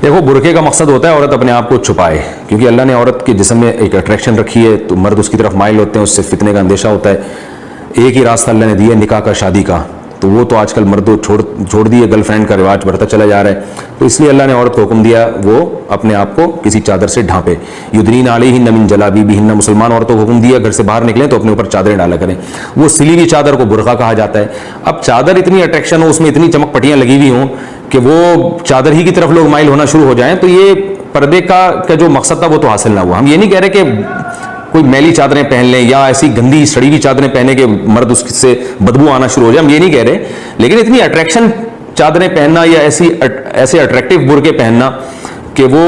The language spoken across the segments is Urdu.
دیکھو برقعے کا مقصد ہوتا ہے عورت اپنے آپ کو چھپائے، کیونکہ اللہ نے عورت کے جسم میں ایک اٹریکشن رکھی ہے، تو مرد اس کی طرف مائل ہوتے ہیں، اس سے فتنے کا اندیشہ ہوتا ہے. ایک ہی راستہ اللہ نے دیا نکاح کا، شادی کا، تو وہ تو آج کل مردوں چھوڑ دیے، گرل فرینڈ کا رواج بڑھتا چلا جا رہا ہے. تو اس لیے اللہ نے عورت کو حکم دیا وہ اپنے آپ کو کسی چادر سے ڈھانپے. یدنین علیہن من جلابیبہن، مسلمان عورتوں کو حکم دیا گھر سے باہر نکلیں تو اپنے اوپر چادریں ڈالا کریں. وہ سلی ہوئی چادر کو برقع کہا جاتا ہے. اب چادر اتنی اٹریکشن ہو، اس میں اتنی چمک پٹیاں لگی ہوئی ہوں کہ وہ چادر ہی کی طرف لوگ مائل ہونا شروع ہو جائیں، تو یہ پردے کا جو مقصد تھا وہ تو حاصل نہ ہوا. ہم یہ نہیں کہہ رہے کہ کوئی میلی چادریں پہن لیں یا ایسی گندی سڑی ہوئی چادریں پہنے کہ مرد اس سے بدبو آنا شروع ہو جائے، ہم یہ نہیں کہہ رہے، لیکن اتنی اٹریکشن چادریں پہننا یا ایسے اٹریکٹیو برقعے پہننا کہ وہ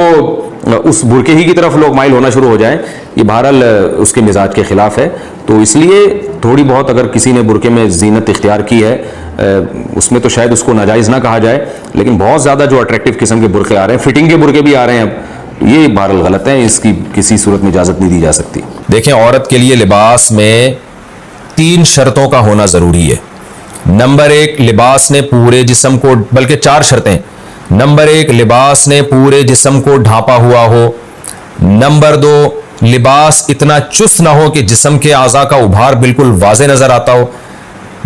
اس برقعے ہی کی طرف لوگ مائل ہونا شروع ہو جائیں، یہ بہرحال اس کے مزاج کے خلاف ہے. تو اس لیے تھوڑی بہت اگر کسی نے برقعے میں زینت اختیار کی ہے، اس میں تو شاید اس کو ناجائز نہ کہا جائے، لیکن بہت زیادہ جو اٹریکٹیو قسم کے برقعے آ رہے ہیں، فٹنگ کے برقعے بھی آ رہے ہیں اب، یہ بہرحال غلط ہے، اس کی کسی صورت میں اجازت نہیں دی جا سکتی. دیکھیں عورت کے لیے لباس میں 3 شرطوں کا ہونا ضروری ہے. نمبر 1 لباس نے پورے جسم کو، بلکہ 4 شرطیں. نمبر 1 لباس نے پورے جسم کو ڈھانپا ہوا ہو. نمبر 2 لباس اتنا چست نہ ہو کہ جسم کے اعضاء کا ابھار بالکل واضح نظر آتا ہو.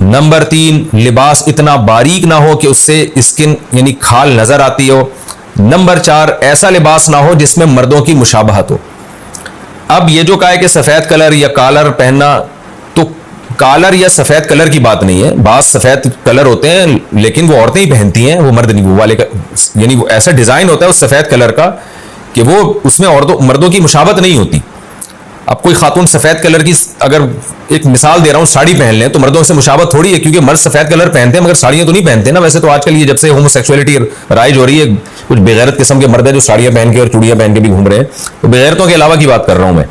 نمبر 3 لباس اتنا باریک نہ ہو کہ اس سے اسکن یعنی کھال نظر آتی ہو. نمبر 4 ایسا لباس نہ ہو جس میں مردوں کی مشابہت ہو. اب یہ جو کہا ہے کہ سفید کلر یا کالر پہننا، تو کالر یا سفید کلر کی بات نہیں ہے. بعض سفید کلر ہوتے ہیں لیکن وہ عورتیں ہی پہنتی ہیں، وہ مرد نہیں. وہ والے یعنی وہ ایسا ڈیزائن ہوتا ہے اس سفید کلر کا کہ وہ اس میں مردوں کی مشابہت نہیں ہوتی. اب کوئی خاتون سفید کلر کی، اگر ایک مثال دے رہا ہوں، ساڑی پہن لیں تو مردوں سے مشابہت تھوڑی ہے، کیونکہ مرد سفید کلر پہنتے ہیں مگر ساڑیاں تو نہیں پہنتے نا. ویسے تو آج کل یہ جب سے ہومو سیکسولیٹی رائج ہو رہی ہے، کچھ بغیرت قسم کے مرد ہیں جو ساڑیاں پہن کے اور چوڑیاں پہن کے بھی گھوم رہے ہیں، تو بغیرتوں کے علاوہ کی بات کر رہا ہوں میں.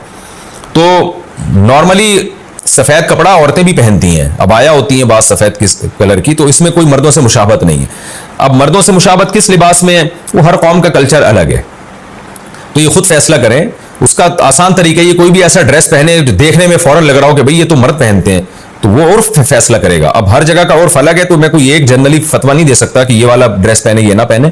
تو نارملی سفید کپڑا عورتیں بھی پہنتی ہیں، عبایا ہوتی ہیں بعض سفید کلر کی، تو اس میں کوئی مردوں سے مشابہت نہیں ہے. اب مردوں سے مشابہت کس لباس میں ہے، وہ ہر قوم کا کلچر الگ ہے، تو یہ خود فیصلہ کریں. اس کا آسان طریقہ یہ، کوئی بھی ایسا ڈریس پہنے جو دیکھنے میں فوراً لگ رہا ہو کہ بھئی یہ تو مرد پہنتے ہیں، تو وہ عرف فیصلہ کرے گا. اب ہر جگہ کا عرف الگ ہے، تو میں کوئی ایک جنرلی فتویٰ نہیں دے سکتا کہ یہ والا ڈریس پہنے یہ نہ پہنے.